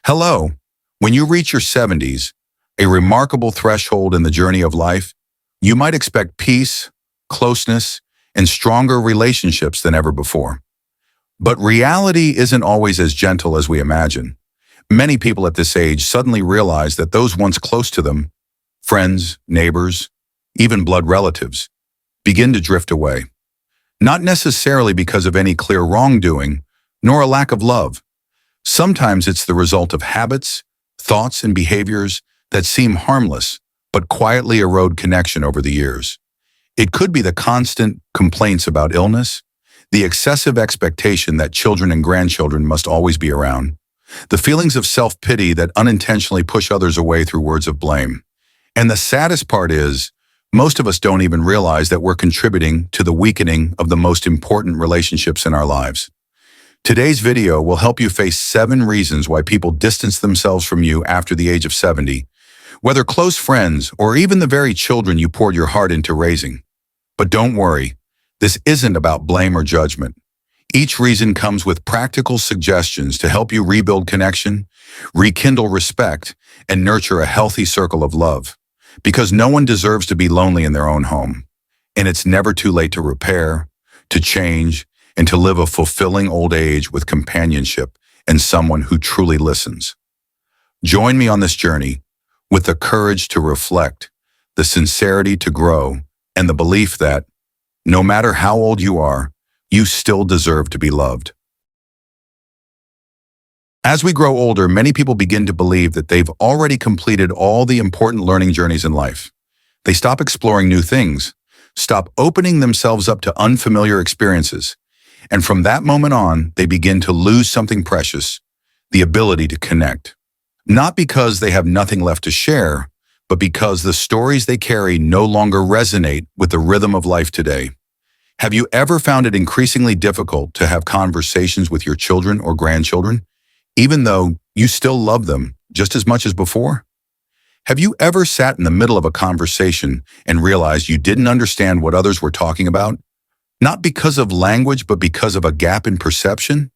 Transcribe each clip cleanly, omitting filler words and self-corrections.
Hello. When you reach your 70s, a remarkable threshold in the journey of life, you might expect peace, closeness, and stronger relationships than ever before. But reality isn't always as gentle as we imagine. Many people at this age suddenly realize that those once close to them, friends, neighbors, even blood relatives, begin to drift away. Not necessarily because of any clear wrongdoing, nor a lack of love. Sometimes it's the result of habits, thoughts, and behaviors that seem harmless, but quietly erode connection over the years. It could be the constant complaints about illness, the excessive expectation that children and grandchildren must always be around, the feelings of self-pity that unintentionally push others away through words of blame. And the saddest part is, most of us don't even realize that we're contributing to the weakening of the most important relationships in our lives. Today's video will help you face 7 reasons why people distance themselves from you after the age of 70, whether close friends or even the very children you poured your heart into raising. But don't worry, this isn't about blame or judgment. Each reason comes with practical suggestions to help you rebuild connection, rekindle respect, and nurture a healthy circle of love. Because no one deserves to be lonely in their own home. And it's never too late to repair, to change, and to live a fulfilling old age with companionship and someone who truly listens. Join me on this journey with the courage to reflect, the sincerity to grow, and the belief that, no matter how old you are, you still deserve to be loved. As we grow older, many people begin to believe that they've already completed all the important learning journeys in life. They stop exploring new things, stop opening themselves up to unfamiliar experiences, and from that moment on, they begin to lose something precious, the ability to connect. Not because they have nothing left to share, but because the stories they carry no longer resonate with the rhythm of life today. Have you ever found it increasingly difficult to have conversations with your children or grandchildren, even though you still love them just as much as before? Have you ever sat in the middle of a conversation and realized you didn't understand what others were talking about? Not because of language, but because of a gap in perception?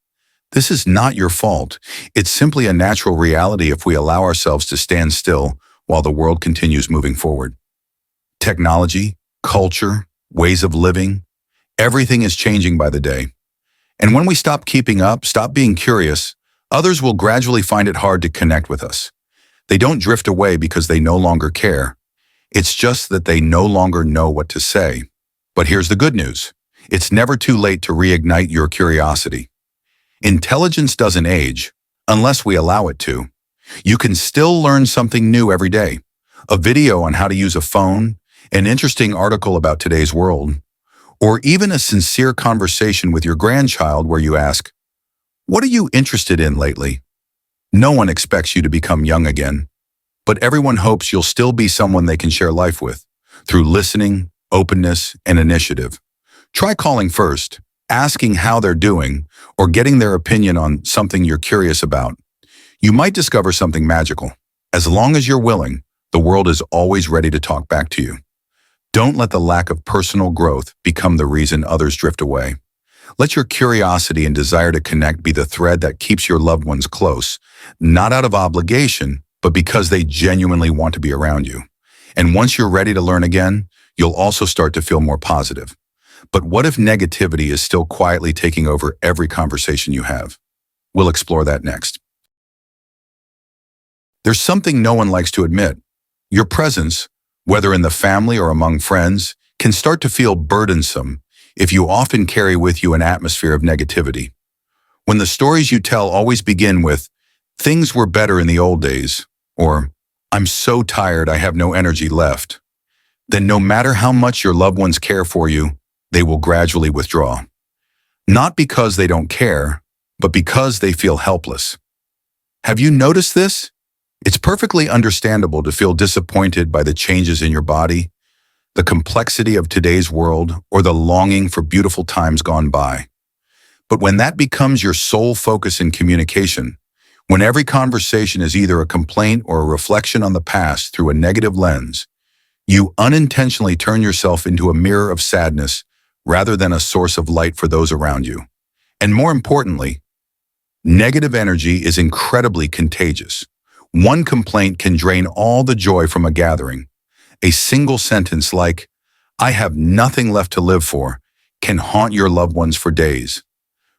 This is not your fault. It's simply a natural reality if we allow ourselves to stand still while the world continues moving forward. Technology, culture, ways of living, everything is changing by the day. And when we stop keeping up, stop being curious, others will gradually find it hard to connect with us. They don't drift away because they no longer care. It's just that they no longer know what to say. But here's the good news. It's never too late to reignite your curiosity. Intelligence doesn't age, unless we allow it to. You can still learn something new every day. A video on how to use a phone, an interesting article about today's world, or even a sincere conversation with your grandchild where you ask, "What are you interested in lately?" No one expects you to become young again, but everyone hopes you'll still be someone they can share life with, through listening, openness, and initiative. Try calling first, asking how they're doing, or getting their opinion on something you're curious about. You might discover something magical. As long as you're willing, the world is always ready to talk back to you. Don't let the lack of personal growth become the reason others drift away. Let your curiosity and desire to connect be the thread that keeps your loved ones close, not out of obligation, but because they genuinely want to be around you. And once you're ready to learn again, you'll also start to feel more positive. But what if negativity is still quietly taking over every conversation you have? We'll explore that next. There's something no one likes to admit. Your presence, whether in the family or among friends, can start to feel burdensome if you often carry with you an atmosphere of negativity. When the stories you tell always begin with, "Things were better in the old days," or "I'm so tired I have no energy left," then no matter how much your loved ones care for you, they will gradually withdraw. Not because they don't care, but because they feel helpless. Have you noticed this? It's perfectly understandable to feel disappointed by the changes in your body, the complexity of today's world, or the longing for beautiful times gone by. But when that becomes your sole focus in communication, when every conversation is either a complaint or a reflection on the past through a negative lens, you unintentionally turn yourself into a mirror of sadness rather than a source of light for those around you. And more importantly, Negative energy is incredibly contagious. One complaint can drain all the joy from a gathering. A single sentence like, "I have nothing left to live for," can haunt your loved ones for days.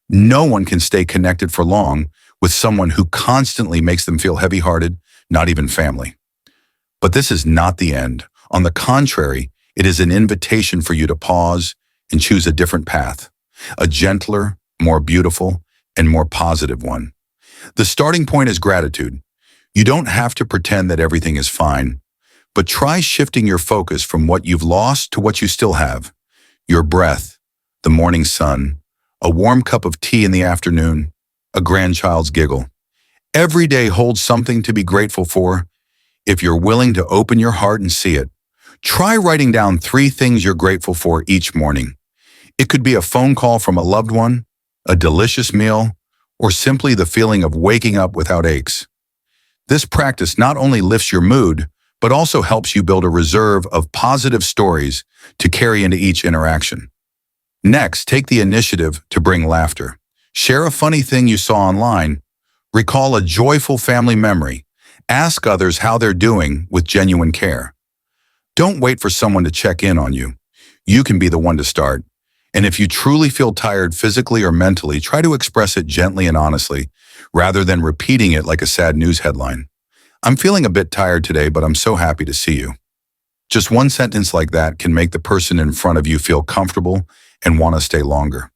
No one can stay connected for long with someone who constantly makes them feel heavy-hearted, not even family. But this is not the end. On the contrary, it is an invitation for you to pause and choose a different path, a gentler, more beautiful, and more positive one. The starting point is gratitude. You don't have to pretend that everything is fine, but try shifting your focus from what you've lost to what you still have. Your breath, the morning sun, a warm cup of tea in the afternoon, a grandchild's giggle. Every day holds something to be grateful for if you're willing to open your heart and see it. Try writing down 3 things you're grateful for each morning. It could be a phone call from a loved one, a delicious meal, or simply the feeling of waking up without aches. This practice not only lifts your mood, but also helps you build a reserve of positive stories to carry into each interaction. Next, take the initiative to bring laughter. Share a funny thing you saw online. Recall a joyful family memory. Ask others how they're doing with genuine care. Don't wait for someone to check in on you. You can be the one to start. And if you truly feel tired physically or mentally, try to express it gently and honestly, rather than repeating it like a sad news headline. "I'm feeling a bit tired today, but I'm so happy to see you." Just one sentence like that can make the person in front of you feel comfortable and want to stay longer.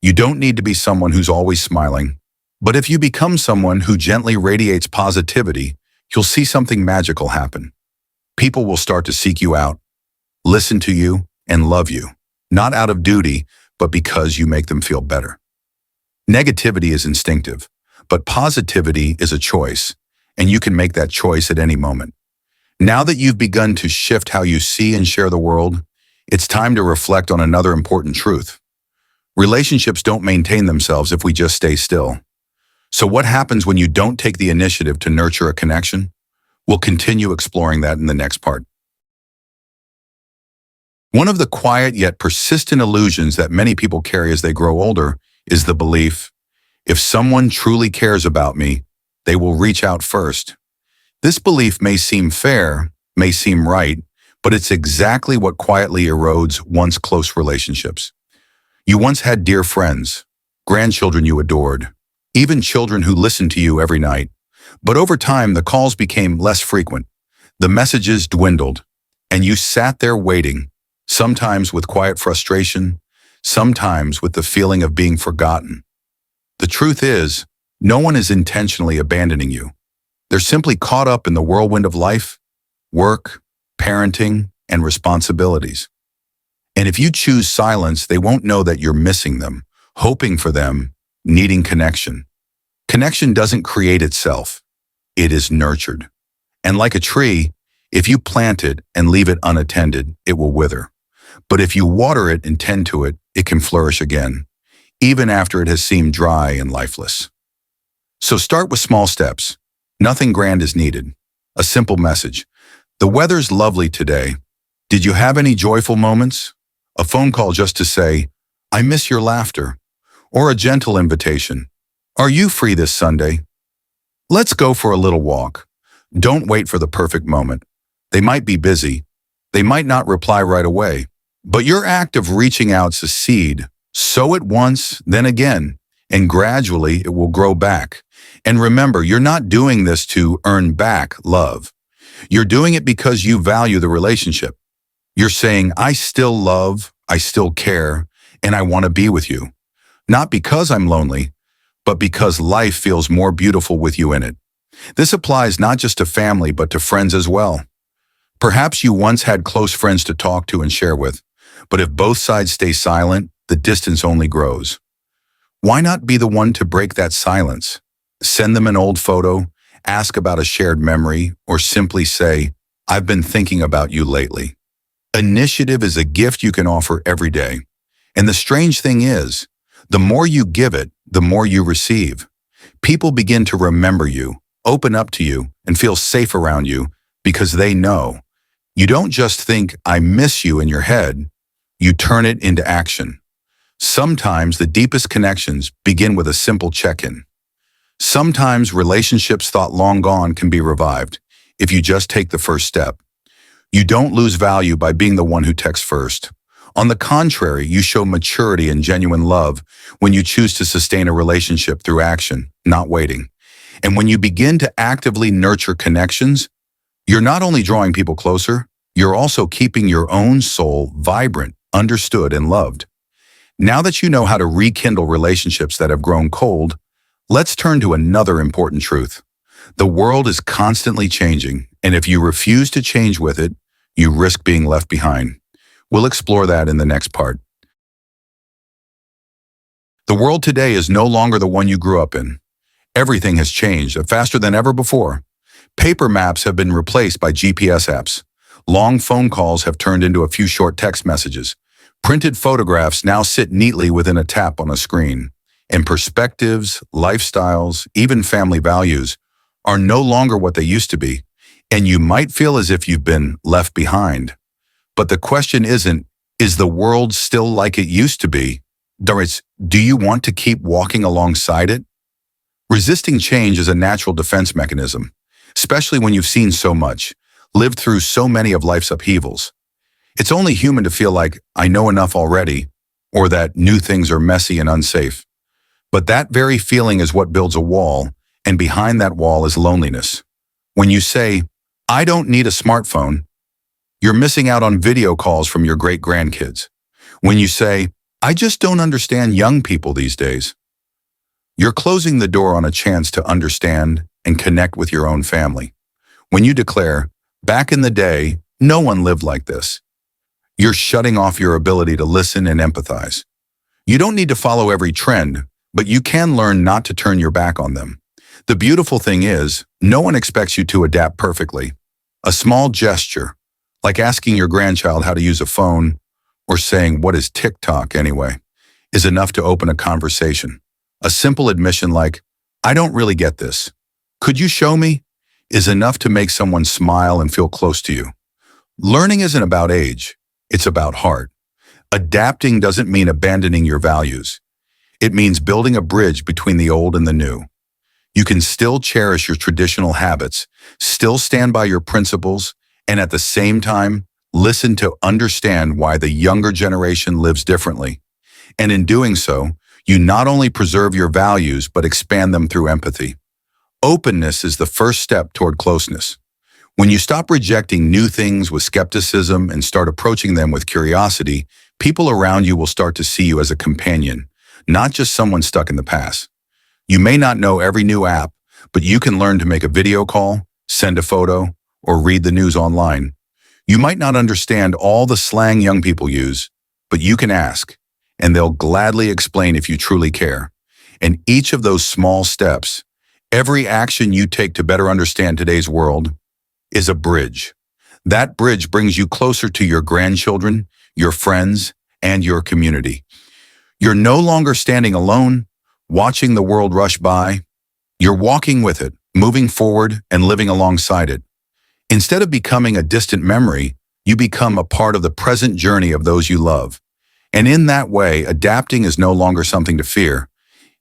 You don't need to be someone who's always smiling, but if you become someone who gently radiates positivity, you'll see something magical happen. People will start to seek you out, listen to you, and love you, not out of duty, but because you make them feel better. Negativity is instinctive, but positivity is a choice, and you can make that choice at any moment. Now that you've begun to shift how you see and share the world, it's time to reflect on another important truth. Relationships don't maintain themselves if we just stay still. So what happens when you don't take the initiative to nurture a connection? We'll continue exploring that in the next part. One of the quiet yet persistent illusions that many people carry as they grow older is the belief, if someone truly cares about me, they will reach out first. This belief may seem fair, may seem right, but it's exactly what quietly erodes once close relationships. You once had dear friends, grandchildren you adored, even children who listened to you every night. But over time, the calls became less frequent. The messages dwindled, and you sat there waiting, sometimes with quiet frustration, sometimes with the feeling of being forgotten. The truth is, no one is intentionally abandoning you. They're simply caught up in the whirlwind of life, work, parenting, and responsibilities. And if you choose silence, they won't know that you're missing them, hoping for them, needing connection. Connection doesn't create itself. It is nurtured. And like a tree, if you plant it and leave it unattended, it will wither. But if you water it and tend to it, it can flourish again, even after it has seemed dry and lifeless. So start with small steps. Nothing grand is needed. A simple message. The weather's lovely today. Did you have any joyful moments? A phone call just to say, "I miss your laughter." Or a gentle invitation. "Are you free this Sunday? Let's go for a little walk." Don't wait for the perfect moment. They might be busy. They might not reply right away. But your act of reaching out's a seed. Sow it once, then again, and gradually it will grow back. And remember, you're not doing this to earn back love. You're doing it because you value the relationship. You're saying, "I still love, I still care, and I want to be with you." Not because I'm lonely, but because life feels more beautiful with you in it. This applies not just to family, but to friends as well. Perhaps you once had close friends to talk to and share with, but if both sides stay silent, the distance only grows. Why not be the one to break that silence? Send them an old photo, ask about a shared memory, or simply say, "I've been thinking about you lately." Initiative is a gift you can offer every day. And the strange thing is, the more you give it, the more you receive. People begin to remember you, open up to you, and feel safe around you because they know. You don't just think, "I miss you" in your head, you turn it into action. Sometimes the deepest connections begin with a simple check-in. Sometimes relationships thought long gone can be revived if you just take the first step. You don't lose value by being the one who texts first. On the contrary, you show maturity and genuine love when you choose to sustain a relationship through action, not waiting. And when you begin to actively nurture connections, you're not only drawing people closer, you're also keeping your own soul vibrant, understood, and loved. Now that you know how to rekindle relationships that have grown cold, let's turn to another important truth. The world is constantly changing, and if you refuse to change with it, you risk being left behind. We'll explore that in the next part. The world today is no longer the one you grew up in. Everything has changed faster than ever before. Paper maps have been replaced by GPS apps. Long phone calls have turned into a few short text messages. Printed photographs now sit neatly within a tap on a screen. And perspectives, lifestyles, even family values are no longer what they used to be. And you might feel as if you've been left behind. But the question isn't, is the world still like it used to be? It's, do you want to keep walking alongside it? Resisting change is a natural defense mechanism, especially when you've seen so much, lived through so many of life's upheavals. It's only human to feel like, I know enough already, or that new things are messy and unsafe. But that very feeling is what builds a wall, and behind that wall is loneliness. When you say, I don't need a smartphone, you're missing out on video calls from your great-grandkids. When you say, I just don't understand young people these days, you're closing the door on a chance to understand and connect with your own family. When you declare, back in the day, no one lived like this, you're shutting off your ability to listen and empathize. You don't need to follow every trend, but you can learn not to turn your back on them. The beautiful thing is, no one expects you to adapt perfectly. A small gesture, like asking your grandchild how to use a phone or saying, what is TikTok anyway, is enough to open a conversation. A simple admission like, I don't really get this. Could you show me? Is enough to make someone smile and feel close to you. Learning isn't about age, it's about heart. Adapting doesn't mean abandoning your values. It means building a bridge between the old and the new. You can still cherish your traditional habits, still stand by your principles, and at the same time, listen to understand why the younger generation lives differently. And in doing so, you not only preserve your values, but expand them through empathy. Openness is the first step toward closeness. When you stop rejecting new things with skepticism and start approaching them with curiosity, people around you will start to see you as a companion, not just someone stuck in the past. You may not know every new app, but you can learn to make a video call, send a photo, or read the news online. You might not understand all the slang young people use, but you can ask, and they'll gladly explain if you truly care. And each of those small steps, every action you take to better understand today's world, is a bridge. That bridge brings you closer to your grandchildren, your friends, and your community. You're no longer standing alone, watching the world rush by. You're walking with it, moving forward and living alongside it. Instead of becoming a distant memory, you become a part of the present journey of those you love. And in that way, adapting is no longer something to fear.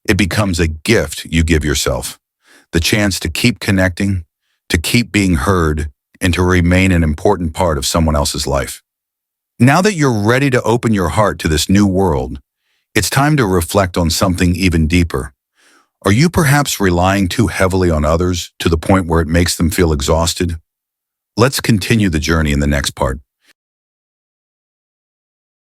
It becomes a gift you give yourself. The chance to keep connecting, to keep being heard, and to remain an important part of someone else's life. Now that you're ready to open your heart to this new world, it's time to reflect on something even deeper. Are you perhaps relying too heavily on others to the point where it makes them feel exhausted? Let's continue the journey in the next part.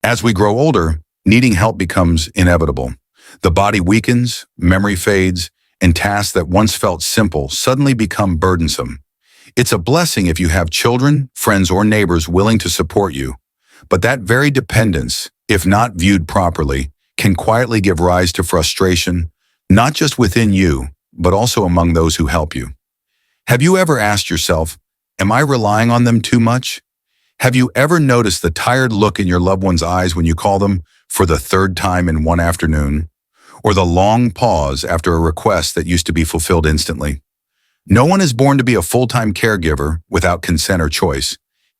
As we grow older, needing help becomes inevitable. The body weakens, memory fades, and tasks that once felt simple suddenly become burdensome. It's a blessing if you have children, friends, or neighbors willing to support you. But that very dependence, if not viewed properly, can quietly give rise to frustration, not just within you, but also among those who help you. Have you ever asked yourself, am I relying on them too much? Have you ever noticed the tired look in your loved one's eyes when you call them for the third time in one afternoon? Or the long pause after a request that used to be fulfilled instantly? No one is born to be a full-time caregiver without consent or choice.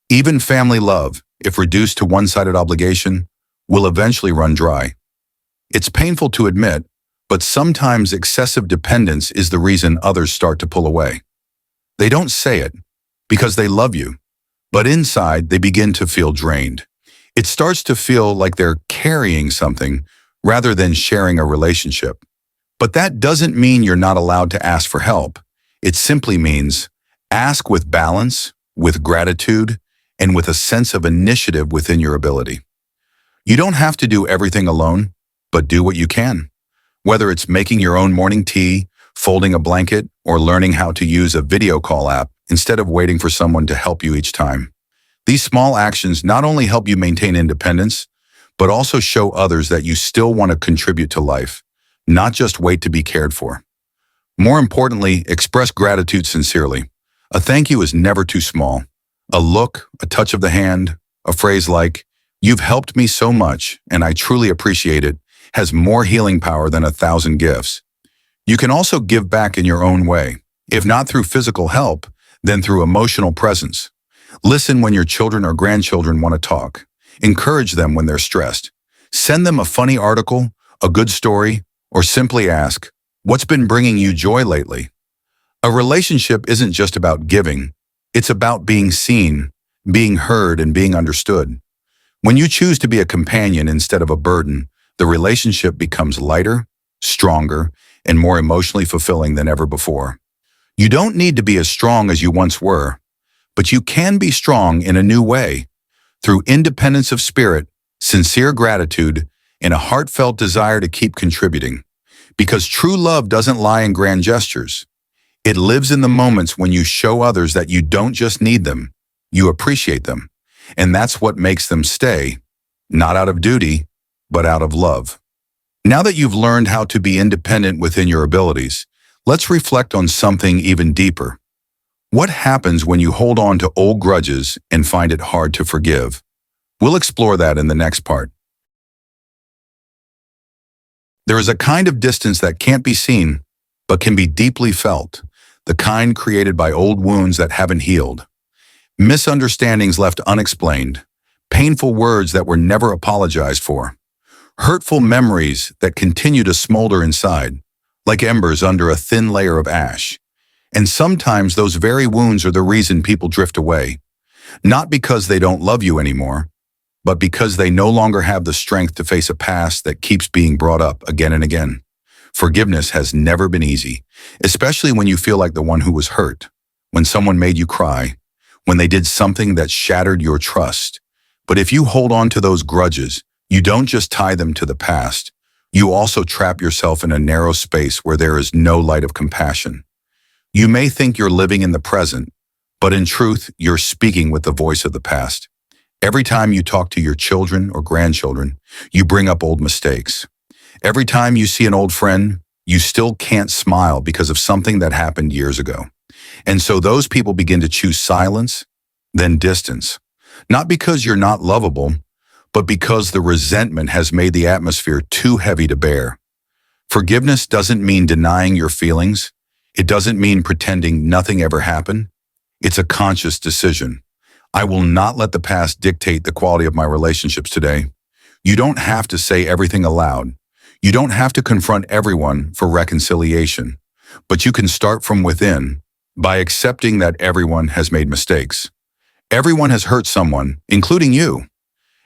Even family love, if reduced to one-sided obligation, will eventually run dry. It's painful to admit, But sometimes excessive dependence is the reason others start to pull away. They don't say it because they love you, but inside they begin to feel drained. It starts to feel like they're carrying something rather than sharing a relationship. But that doesn't mean you're not allowed to ask for help. It simply means ask with balance, with gratitude, and with a sense of initiative within your ability. You don't have to do everything alone, but do what you can. Whether it's making your own morning tea, folding a blanket, or learning how to use a video call app instead of waiting for someone to help you each time. These small actions not only help you maintain independence, but also show others that you still want to contribute to life, not just wait to be cared for. More importantly, express gratitude sincerely. A thank you is never too small. A look, a touch of the hand, a phrase like, "You've helped me so much, and I truly appreciate it," has more healing power than 1,000 gifts. You can also give back in your own way. If not through physical help, then through emotional presence. Listen when your children or grandchildren want to talk. Encourage them when they're stressed. Send them a funny article, a good story, or simply ask, "What's been bringing you joy lately?" A relationship isn't just about giving. It's about being seen, being heard, and being understood. When you choose to be a companion instead of a burden, the relationship becomes lighter, stronger, and more emotionally fulfilling than ever before. You don't need to be as strong as you once were, but you can be strong in a new way, through independence of spirit, sincere gratitude, and a heartfelt desire to keep contributing. Because true love doesn't lie in grand gestures. It lives in the moments when you show others that you don't just need them, you appreciate them. And that's what makes them stay, not out of duty, but out of love. Now that you've learned how to be independent within your abilities, let's reflect on something even deeper. What happens when you hold on to old grudges and find it hard to forgive? We'll explore that in the next part. There is a kind of distance that can't be seen, but can be deeply felt, the kind created by old wounds that haven't healed. Misunderstandings left unexplained, painful words that were never apologized for, hurtful memories that continue to smolder inside, like embers under a thin layer of ash. And sometimes those very wounds are the reason people drift away, not because they don't love you anymore, but because they no longer have the strength to face a past that keeps being brought up again and again. Forgiveness has never been easy, especially when you feel like the one who was hurt, when someone made you cry, when they did something that shattered your trust. But if you hold on to those grudges, you don't just tie them to the past, you also trap yourself in a narrow space where there is no light of compassion. You may think you're living in the present, but in truth, you're speaking with the voice of the past. Every time you talk to your children or grandchildren, you bring up old mistakes. Every time you see an old friend, you still can't smile because of something that happened years ago. And so those people begin to choose silence, then distance. Not because you're not lovable, but because the resentment has made the atmosphere too heavy to bear. Forgiveness doesn't mean denying your feelings. It doesn't mean pretending nothing ever happened. It's a conscious decision. I will not let the past dictate the quality of my relationships today. You don't have to say everything aloud. You don't have to confront everyone for reconciliation. But you can start from within by accepting that everyone has made mistakes. Everyone has hurt someone, including you.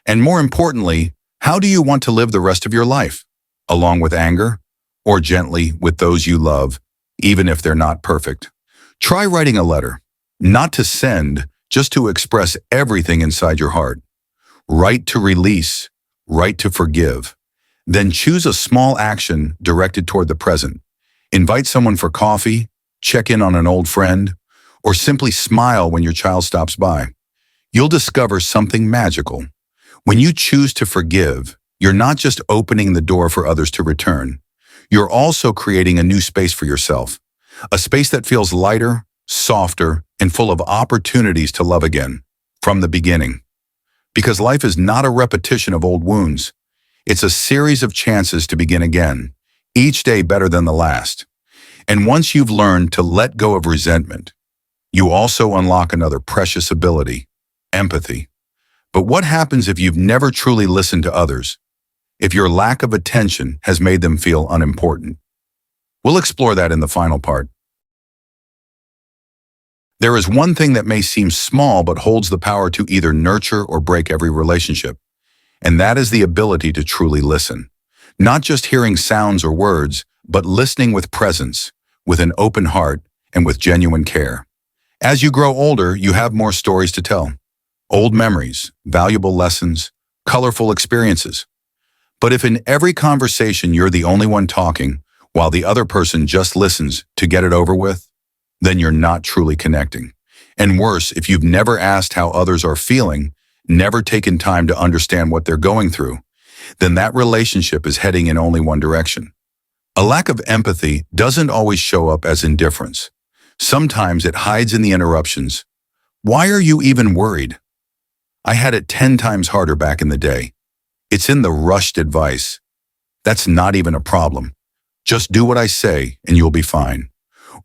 And more importantly, how do you want to live the rest of your life? Along with anger, or gently with those you love, even if they're not perfect? Try writing a letter, not to send, just to express everything inside your heart. Write to release, write to forgive. Then choose a small action directed toward the present. Invite someone for coffee, check in on an old friend, or simply smile when your child stops by. You'll discover something magical. When you choose to forgive, you're not just opening the door for others to return. You're also creating a new space for yourself, a space that feels lighter, softer, and full of opportunities to love again, from the beginning. Because life is not a repetition of old wounds. It's a series of chances to begin again, each day better than the last. And once you've learned to let go of resentment, you also unlock another precious ability, empathy. But what happens if you've never truly listened to others? if your lack of attention has made them feel unimportant. We'll explore that in the final part. There is one thing that may seem small but holds the power to either nurture or break every relationship, and that is the ability to truly listen. Not just hearing sounds or words, but listening with presence, with an open heart, and with genuine care. As you grow older, you have more stories to tell. Old memories, valuable lessons, colorful experiences. But if in every conversation you're the only one talking, while the other person just listens to get it over with, then you're not truly connecting. And worse, if you've never asked how others are feeling, never taken time to understand what they're going through, then that relationship is heading in only one direction. A lack of empathy doesn't always show up as indifference. Sometimes it hides in the interruptions. Why are you even worried? I had it 10 times harder back in the day. It's in the rushed advice. That's not even a problem. Just do what I say and you'll be fine.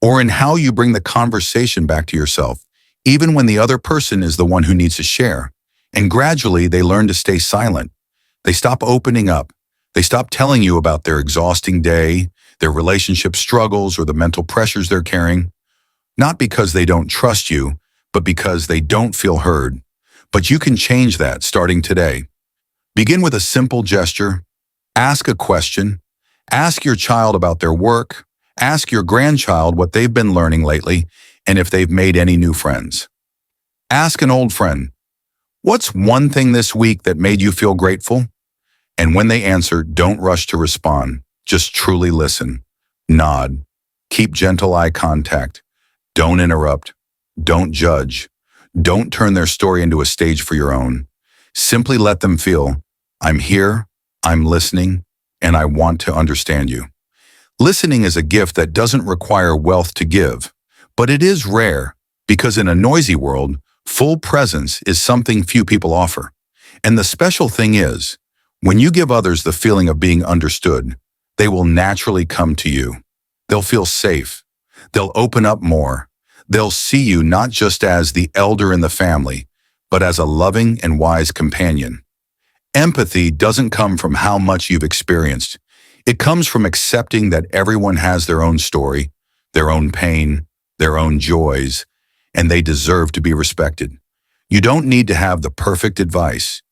Or in how you bring the conversation back to yourself, even when the other person is the one who needs to share. And gradually they learn to stay silent. They stop opening up. They stop telling you about their exhausting day, their relationship struggles, or the mental pressures they're carrying. Not because they don't trust you, but because they don't feel heard. But you can change that starting today. Begin with a simple gesture. Ask a question. Ask your child about their work. Ask your grandchild what they've been learning lately and if they've made any new friends. Ask an old friend, what's one thing this week that made you feel grateful? And when they answer, don't rush to respond. Just truly listen. Nod. Keep gentle eye contact. Don't interrupt. Don't judge. Don't turn their story into a stage for your own. Simply let them feel, I'm here, I'm listening, and I want to understand you. Listening is a gift that doesn't require wealth to give, but it is rare because in a noisy world, full presence is something few people offer. And the special thing is, when you give others the feeling of being understood, they will naturally come to you. They'll feel safe. They'll open up more. They'll see you not just as the elder in the family, but as a loving and wise companion. Empathy doesn't come from how much you've experienced. It comes from accepting that everyone has their own story, their own pain, their own joys, and they deserve to be respected. You don't need to have the perfect advice.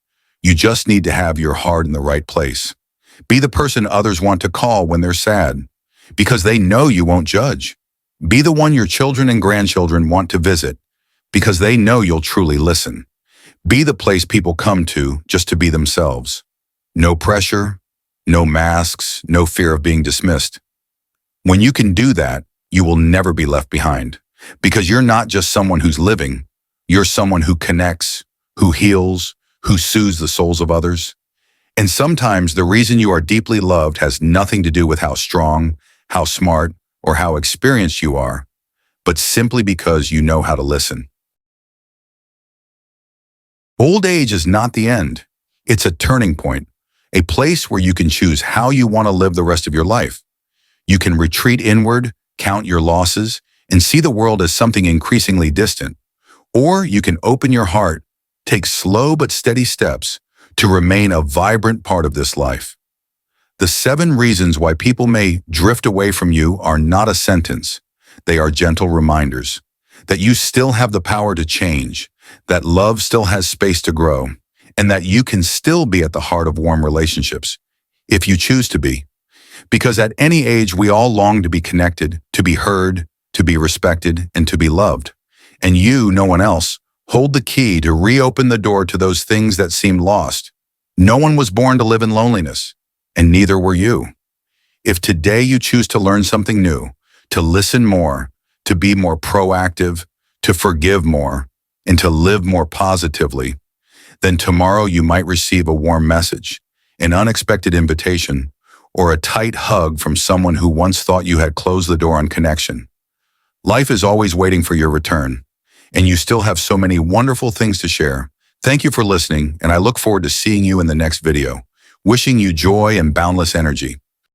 You just need to have your heart in the right place. Be the person others want to call when they're sad, because they know you won't judge. Be the one your children and grandchildren want to visit, because they know you'll truly listen. Be the place people come to just to be themselves. No pressure, no masks, no fear of being dismissed. When you can do that, you will never be left behind, because you're not just someone who's living, you're someone who connects, who heals, who soothes the souls of others. And sometimes the reason you are deeply loved has nothing to do with how strong, how smart, or how experienced you are, but simply because you know how to listen. Old age is not the end. It's a turning point, a place where you can choose how you want to live the rest of your life. You can retreat inward, count your losses, and see the world as something increasingly distant. Or you can open your heart, take slow but steady steps to remain a vibrant part of this life. The 7 reasons why people may drift away from you are not a sentence. They are gentle reminders that you still have the power to change, that love still has space to grow, and that you can still be at the heart of warm relationships, if you choose to be. Because at any age, we all long to be connected, to be heard, to be respected, and to be loved. And you, no one else, hold the key to reopen the door to those things that seemed lost. No one was born to live in loneliness, and neither were you. If today you choose to learn something new, to listen more, to be more proactive, to forgive more, and to live more positively, then tomorrow you might receive a warm message, an unexpected invitation, or a tight hug from someone who once thought you had closed the door on connection. Life is always waiting for your return, and you still have so many wonderful things to share. Thank you for listening, and I look forward to seeing you in the next video. Wishing you joy and boundless energy.